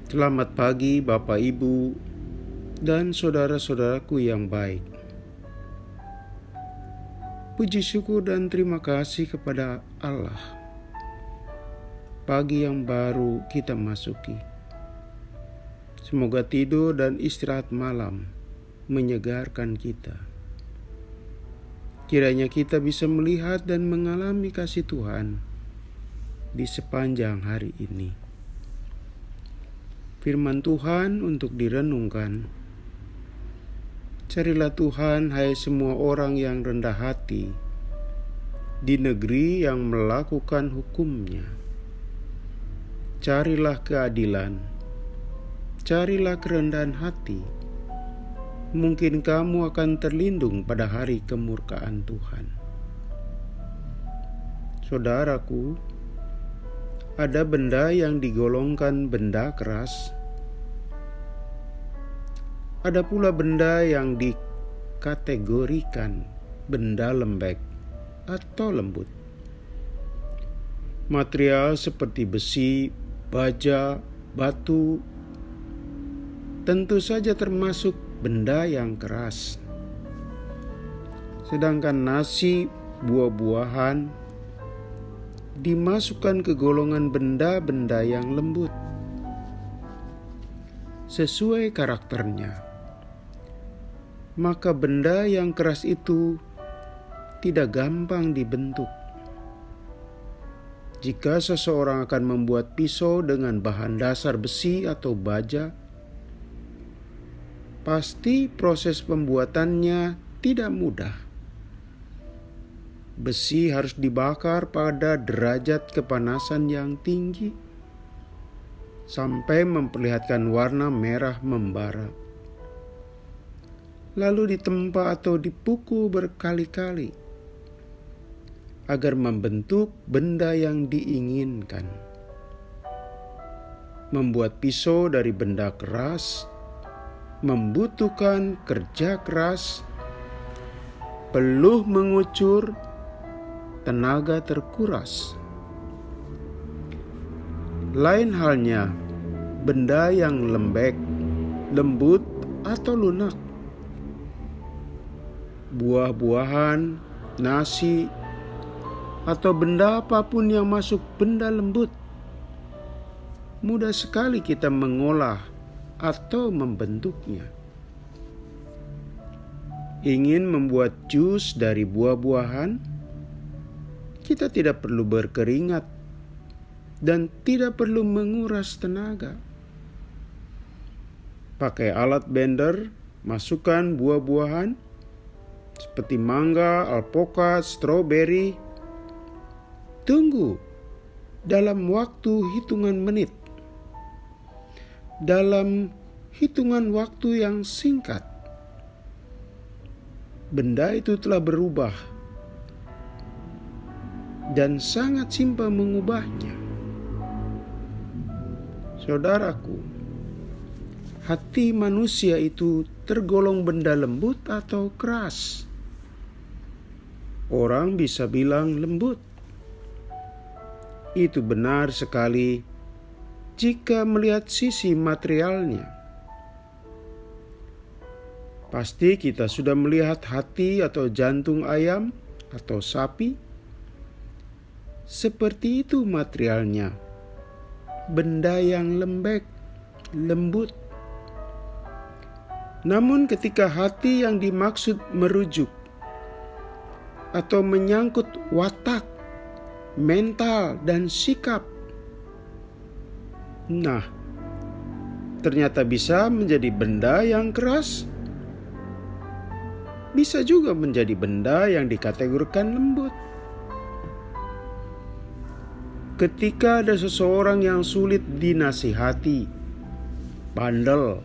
Selamat pagi Bapak Ibu dan saudara-saudaraku yang baik. Puji syukur dan terima kasih kepada Allah. Pagi yang baru kita masuki. Semoga tidur dan istirahat malam menyegarkan kita. Kiranya kita bisa melihat dan mengalami kasih Tuhan di sepanjang hari ini. Firman Tuhan untuk direnungkan. Carilah Tuhan, hai semua orang yang rendah hati, di negeri yang melakukan hukum-Nya. Carilah keadilan, carilah kerendahan hati. Mungkin kamu akan terlindung pada hari kemurkaan Tuhan. Saudaraku, ada benda yang digolongkan benda keras. Ada pula benda yang dikategorikan benda lembek atau lembut. Material seperti besi, baja, batu tentu saja termasuk benda yang keras. Sedangkan nasi, buah-buahan dimasukkan ke golongan benda-benda yang lembut sesuai karakternya. Maka benda yang keras itu tidak gampang dibentuk. Jika seseorang akan membuat pisau dengan bahan dasar besi atau baja, pasti proses pembuatannya tidak mudah. Besi harus dibakar pada derajat kepanasan yang tinggi sampai memperlihatkan warna merah membara. Lalu ditempa atau dipukul berkali-kali agar membentuk benda yang diinginkan. Membuat pisau dari benda keras membutuhkan kerja keras, peluh mengucur, tenaga terkuras. Lain halnya benda yang lembek, lembut atau lunak. Buah-buahan, nasi, atau benda apapun yang masuk benda lembut, mudah sekali kita mengolah atau membentuknya. Ingin membuat jus dari buah-buahan, kita tidak perlu berkeringat dan tidak perlu menguras tenaga. Pakai alat blender, masukkan buah-buahan seperti mangga, alpukat, stroberi. Tunggu dalam waktu hitungan menit. Dalam hitungan waktu yang singkat, benda itu telah berubah dan sangat simpel mengubahnya. Saudaraku, hati manusia itu tergolong benda lembut atau keras. Orang bisa bilang lembut. Itu benar sekali jika melihat sisi materialnya. Pasti kita sudah melihat hati atau jantung ayam atau sapi. Seperti itu materialnya. Benda yang lembek, lembut. Namun ketika hati yang dimaksud merujuk atau menyangkut watak, mental, dan sikap, ternyata bisa menjadi benda yang keras. Bisa juga menjadi benda yang dikategorikan lembut. Ketika ada seseorang yang sulit dinasihati, bandel,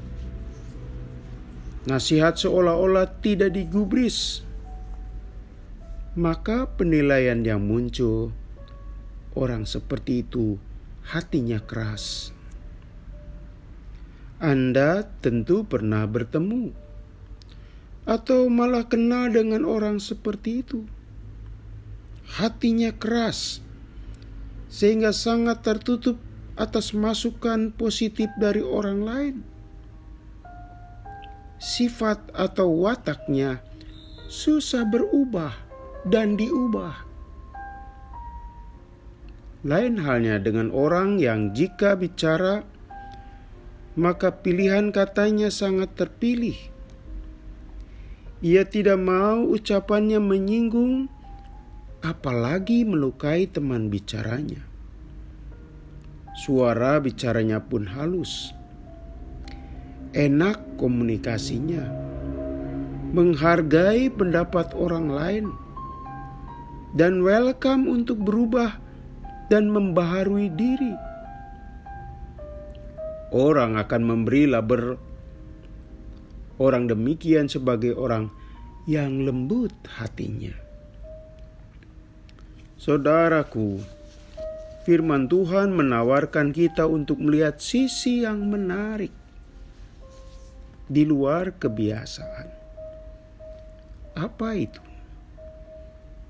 nasihat seolah-olah tidak digubris, maka penilaian yang muncul, orang seperti itu hatinya keras. Anda tentu pernah bertemu atau malah kenal dengan orang seperti itu. Hatinya keras, sehingga sangat tertutup atas masukan positif dari orang lain. Sifat atau wataknya susah berubah dan diubah. Lain halnya dengan orang yang jika bicara, maka pilihan katanya sangat terpilih. Ia tidak mau ucapannya menyinggung, apalagi melukai teman bicaranya. Suara bicaranya pun halus. Enak komunikasinya, menghargai pendapat orang lain, dan welcome untuk berubah dan membaharui diri. Orang akan memberi label orang demikian sebagai orang yang lembut hatinya. Saudaraku, firman Tuhan menawarkan kita untuk melihat sisi yang menarik di luar kebiasaan. Apa itu?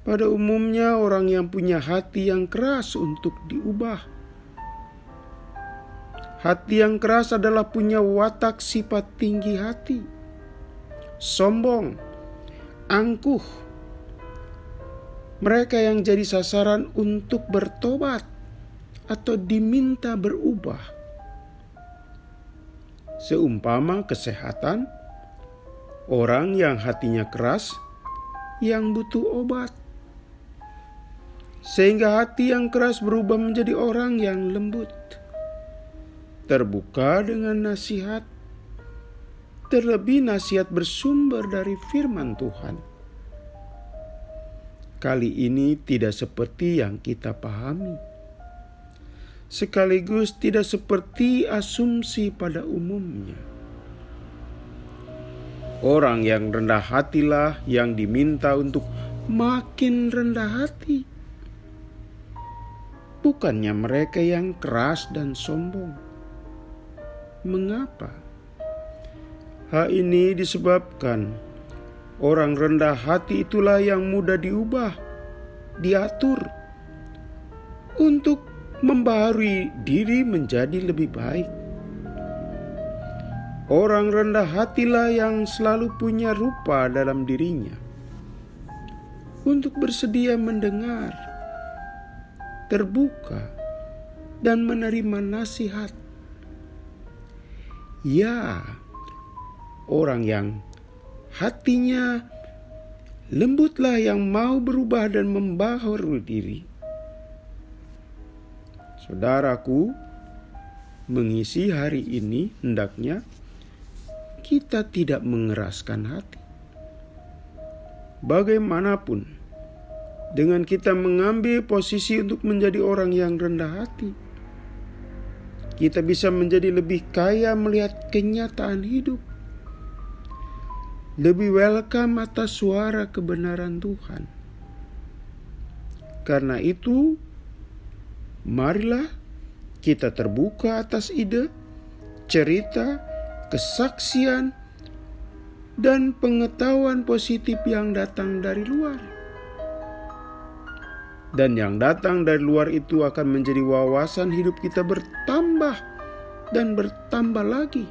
Pada umumnya orang yang punya hati yang keras untuk diubah. Hati yang keras adalah punya watak sifat tinggi hati, sombong, angkuh. Mereka yang jadi sasaran untuk bertobat atau diminta berubah. Seumpama kesehatan, orang yang hatinya keras yang butuh obat. Sehingga hati yang keras berubah menjadi orang yang lembut, terbuka dengan nasihat, terlebih nasihat bersumber dari firman Tuhan. Kali ini tidak seperti yang kita pahami, sekaligus tidak seperti asumsi pada umumnya. Orang yang rendah hatilah yang diminta untuk makin rendah hati, bukannya mereka yang keras dan sombong. Mengapa? Hal ini disebabkan orang rendah hati itulah yang mudah diubah, diatur, untuk membaharui diri menjadi lebih baik. Orang rendah hatilah yang selalu punya rupa dalam dirinya untuk bersedia mendengar, terbuka, dan menerima nasihat. Ya, orang yang hatinya lembutlah yang mau berubah dan membaharui diri. Saudaraku, mengisi hari ini hendaknya kita tidak mengeraskan hati. Bagaimanapun, dengan kita mengambil posisi untuk menjadi orang yang rendah hati, kita bisa menjadi lebih kaya melihat kenyataan hidup, lebih welcome atas suara kebenaran Tuhan. Karena itu, marilah kita terbuka atas ide, cerita, kesaksian, dan pengetahuan positif yang datang dari luar. Dan yang datang dari luar itu akan menjadi wawasan hidup kita bertambah dan bertambah lagi.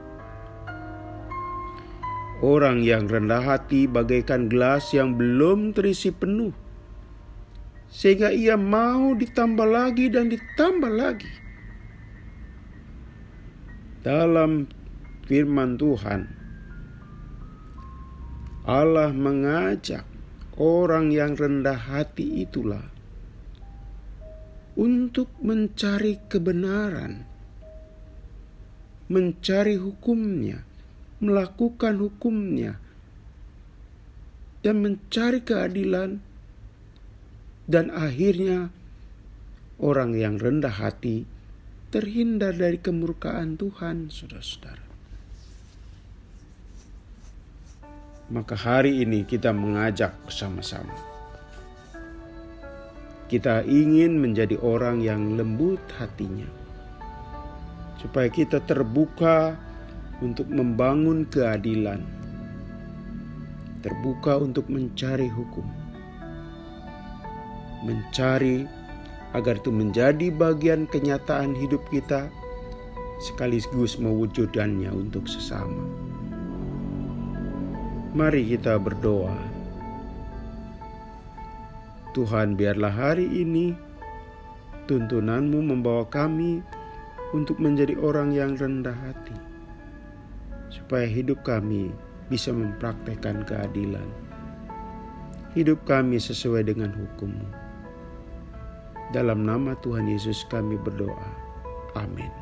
Orang yang rendah hati bagaikan gelas yang belum terisi penuh, sehingga ia mau ditambah lagi dan ditambah lagi. Dalam firman Tuhan, Allah mengajak orang yang rendah hati itulah untuk mencari kebenaran, mencari hukumnya, melakukan hukumnya, dan mencari keadilan. Dan akhirnya orang yang rendah hati terhindar dari kemurkaan Tuhan, saudara-saudara. Maka hari ini kita mengajak bersama-sama. Kita ingin menjadi orang yang lembut hatinya, supaya kita terbuka untuk membangun keadilan, terbuka untuk mencari hukum, mencari agar itu menjadi bagian kenyataan hidup kita, sekaligus mewujudannya untuk sesama. Mari kita berdoa. Tuhan, biarlah hari ini tuntunan-Mu membawa kami untuk menjadi orang yang rendah hati, supaya hidup kami bisa mempraktekkan keadilan. Hidup kami sesuai dengan hukum-Mu. Dalam nama Tuhan Yesus kami berdoa. Amin.